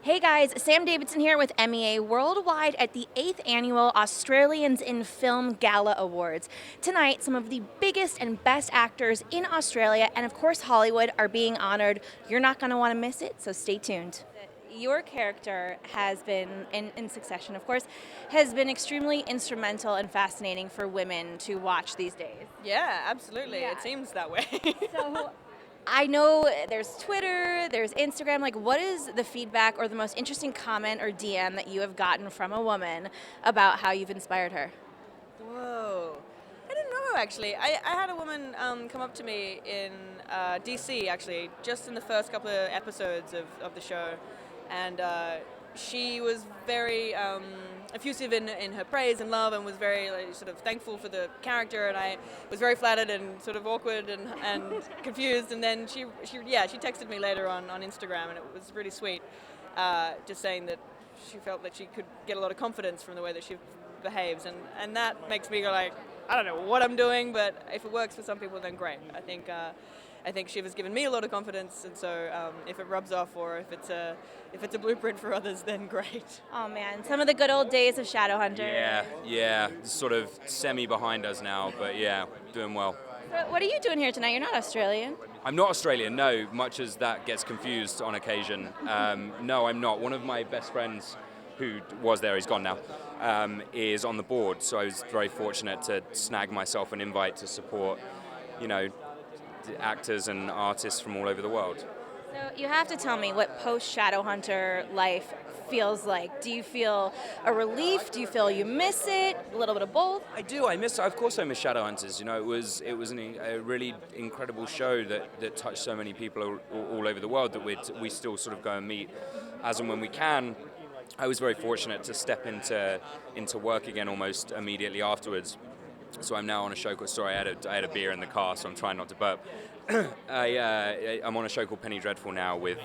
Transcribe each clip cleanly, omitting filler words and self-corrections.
Hey guys, Sam Davidson here with MEA Worldwide at the 8th Annual Australians in Film Gala Awards. Tonight, some of the biggest and best actors in Australia and, of course, Hollywood are being honored. You're not going to want to miss it, so stay tuned. Your character has been, in Succession, of course, has been extremely instrumental and fascinating for women to watch these days. Yeah, absolutely. Yeah. It seems that way. So I know there's Twitter, there's Instagram. Like, what is the feedback or the most interesting comment or DM that you have gotten from a woman about how you've inspired her? Whoa. I don't know, actually. I had a woman come up to me in DC, actually, just in the first couple of episodes of the show. And she was very effusive in her praise and love, and was very sort of thankful for the character, and I was very flattered and sort of awkward and confused. And then she texted me later on Instagram, and it was really sweet, just saying that she felt that she could get a lot of confidence from the way that she behaves, and that makes me go like, I don't know what I'm doing, but if it works for some people, then great. I think she has given me a lot of confidence, and so if it rubs off, or if it's a blueprint for others, then great. Oh man, some of the good old days of Shadowhunter. Yeah, sort of semi behind us now, but yeah, doing well. So what are you doing here tonight? You're not Australian. I'm not Australian, no, much as that gets confused on occasion. No, I'm not. One of my best friends who was there, he's gone now, is on the board, so I was very fortunate to snag myself an invite to support, actors and artists from all over the world. So you have to tell me what post Shadowhunter life feels like. Do you feel a relief? Do you feel you miss it? A little bit of both? I do. Of course I miss Shadowhunters. It was a really incredible show that touched so many people all over the world that we still sort of go and meet as and when we can. I was very fortunate to step into work again almost immediately afterwards. So I'm now on a show called, sorry, I had a beer in the car, so I'm trying not to burp. I'm on a show called Penny Dreadful now with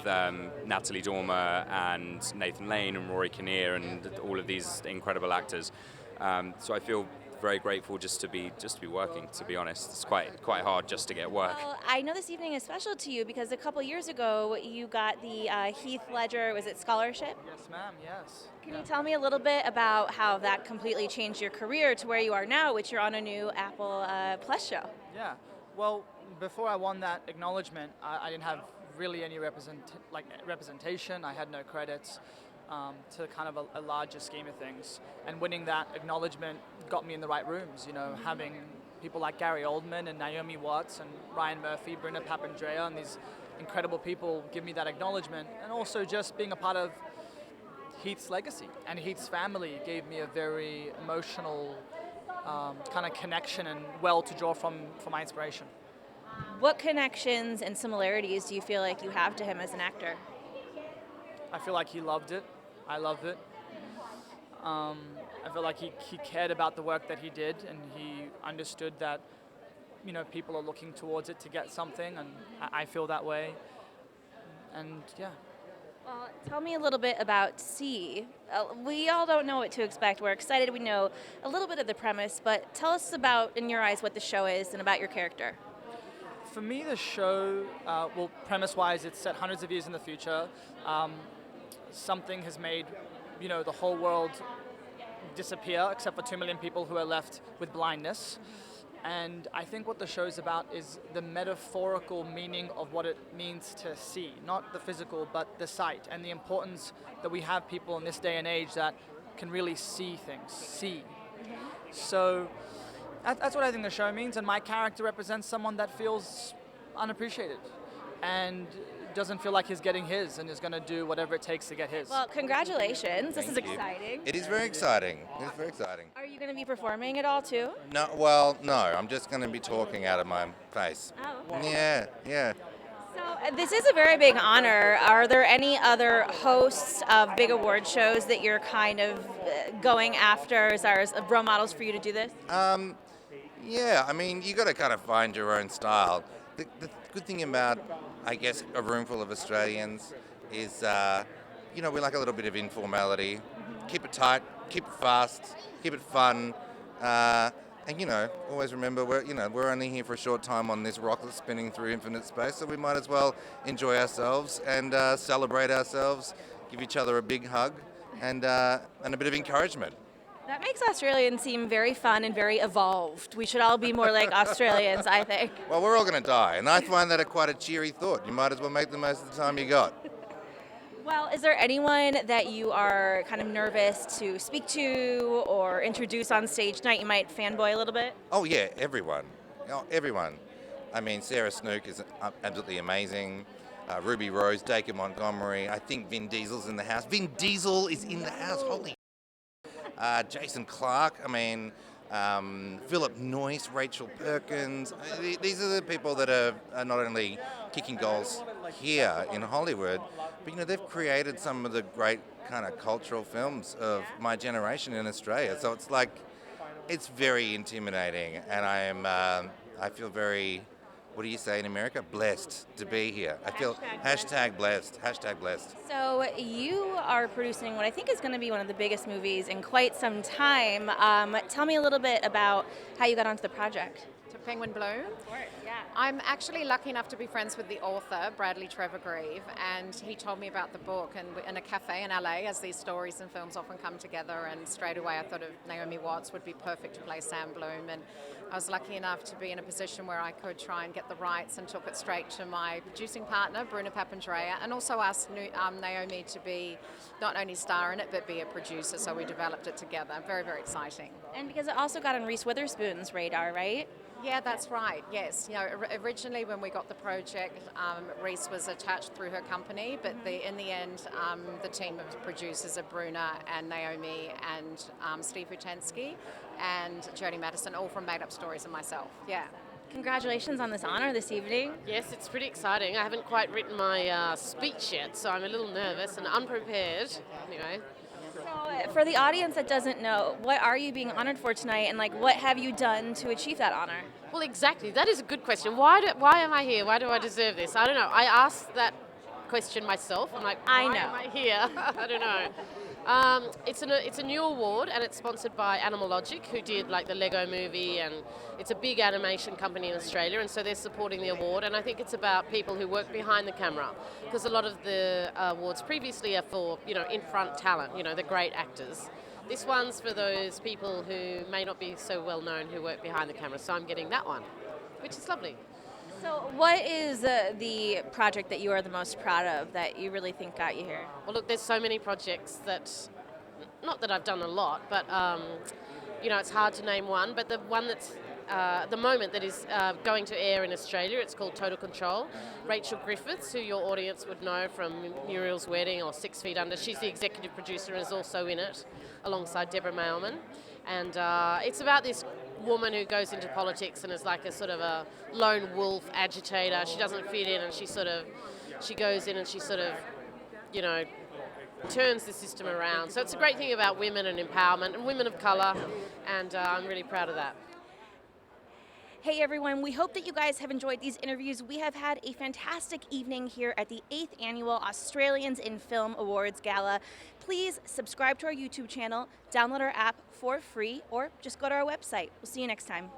Natalie Dormer and Nathan Lane and Rory Kinnear and all of these incredible actors. So I feel very grateful just to be working, to be honest. It's quite hard just to get work. Well, I know this evening is special to you because a couple years ago you got the Heath Ledger, was it scholarship? Yes, ma'am, yes. Can you tell me a little bit about how that completely changed your career to where you are now, which you're on a new Apple Plus show? Yeah, well, before I won that acknowledgement, I didn't have really any representation. I had no credits to kind of a larger scheme of things. And winning that acknowledgement got me in the right rooms, having people like Gary Oldman and Naomi Watts and Ryan Murphy, Brina Papandrea, and these incredible people give me that acknowledgement. And also just being a part of Heath's legacy and Heath's family gave me a very emotional kind of connection and well to draw from for my inspiration. What connections and similarities do you feel like you have to him as an actor? I feel like he loved it. I loved it. I feel like he cared about the work that he did, and he understood that people are looking towards it to get something, and I feel that way. And yeah. Well, tell me a little bit about C. We all don't know what to expect. We're excited. We know a little bit of the premise, but tell us about, in your eyes, what the show is and about your character. For me, the show, premise-wise, it's set hundreds of years in the future. Something has made, the whole world disappear, except for 2 million people who are left with blindness. And I think what the show's about is the metaphorical meaning of what it means to see, not the physical, but the sight, and the importance that we have people in this day and age that can really see things, see. So that's what I think the show means, and my character represents someone that feels unappreciated and doesn't feel like he's getting his and is going to do whatever it takes to get his. Well, congratulations. This is Thank you. exciting. It is very exciting. It's very exciting. Are you going to be performing at all, too? No, I'm just going to be talking out of my face. Oh. Yeah. So this is a very big honor. Are there any other hosts of big award shows that you're kind of going after as role models for you to do this? Yeah, I mean, you got to kind of find your own style. The good thing about, I guess, a room full of Australians is, we like a little bit of informality. Keep it tight, keep it fast, keep it fun, and always remember we're only here for a short time on this rock that's spinning through infinite space, so we might as well enjoy ourselves and celebrate ourselves. give each other a big hug, and a bit of encouragement. That makes Australians seem very fun and very evolved. We should all be more like Australians, I think. Well, we're all going to die, and I find that quite a cheery thought. You might as well make the most of the time you got. Well, is there anyone that you are kind of nervous to speak to or introduce on stage tonight? You might fanboy a little bit? Oh yeah, everyone. Oh, everyone. I mean, Sarah Snook is absolutely amazing. Ruby Rose, Dacre Montgomery. I think Vin Diesel's in the house. Vin Diesel is in the house. Holy. Jason Clarke. I mean, Philip Noyce, Rachel Perkins. These are the people that are not only kicking goals here in Hollywood, but they've created some of the great kind of cultural films of my generation in Australia. So it's very intimidating, and I feel very, what do you say in America? Blessed to be here. I feel hashtag blessed. So you are producing what I think is going to be one of the biggest movies in quite some time. Tell me a little bit about how you got onto the project. To Penguin Blue. Of course, yeah. I'm actually lucky enough to be friends with the author, Bradley Trevor Grieve, and he told me about the book and in a cafe in LA, as these stories and films often come together, and straight away I thought of Naomi Watts would be perfect to play Sam Bloom, and I was lucky enough to be in a position where I could try and get the rights and took it straight to my producing partner, Bruna Papandrea, and also asked Naomi to be not only star in it, but be a producer, so we developed it together. Very, very exciting. And because it also got on Reese Witherspoon's radar, right? Yeah, that's right. Yes, originally when we got the project, Reese was attached through her company, but in the end, the team of producers are Bruna and Naomi and Steve Hutansky and Jodie Madison, all from Made Up Stories, and myself. Yeah. Congratulations on this honor this evening. Yes, it's pretty exciting. I haven't quite written my speech yet, so I'm a little nervous and unprepared. Anyway. So, for the audience that doesn't know, what are you being honored for tonight, and what have you done to achieve that honor? Well, exactly. That is a good question. Why am I here? Why do I deserve this? I don't know. I asked that question myself. I'm like, why am I here? I don't know. It's a new award, and it's sponsored by Animal Logic, who did the Lego movie, and it's a big animation company in Australia, and so they're supporting the award. And I think it's about people who work behind the camera, because a lot of the awards previously are for in front talent, the great actors. This one's for those people who may not be so well known who work behind the camera, so I'm getting that one, which is lovely. So what is the project that you are the most proud of, that you really think got you here? Well, look, there's so many projects that, not that I've done a lot, but it's hard to name one, but the one that's the moment that is going to air in Australia, it's called Total Control. Rachel Griffiths, who your audience would know from Muriel's Wedding or 6 Feet Under, she's the executive producer and is also in it, alongside Deborah Mailman. And it's about this woman who goes into politics and is like a sort of a lone wolf agitator. She doesn't fit in, and she goes in and she turns the system around. So it's a great thing about women and empowerment and women of colour, and I'm really proud of that. Hey everyone, we hope that you guys have enjoyed these interviews. We have had a fantastic evening here at the 8th Annual Australians in Film Awards Gala. Please subscribe to our YouTube channel, download our app for free, or just go to our website. We'll see you next time.